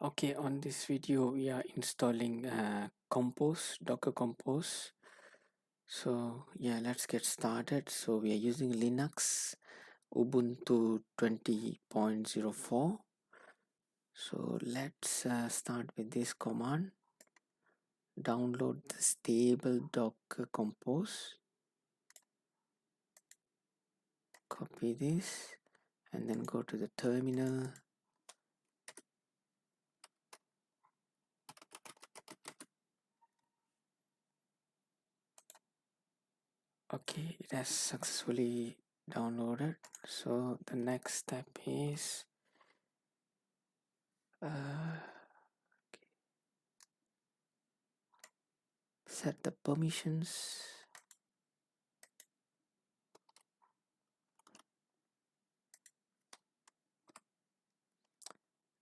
Okay, on this video we are installing Compose, Docker Compose. So yeah, let's get started. So we are using Linux, Ubuntu 20.04. So let's start with this command. Download the stable Docker Compose. Copy this and then go to the terminal. Okay, it has successfully downloaded. So the next step is set the permissions.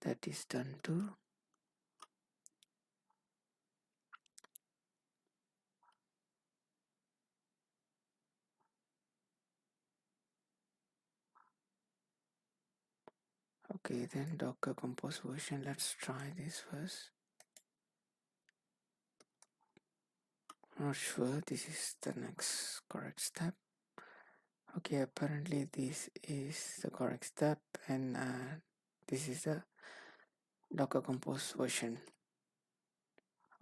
That is done too. Okay, then Docker Compose version. Let's try this first. Not sure this is the next correct step. Okay, apparently this is the correct step, and this is the Docker Compose version.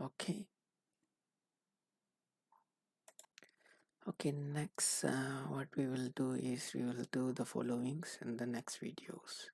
Okay. Okay, next what we will do is we will do the followings in the next videos.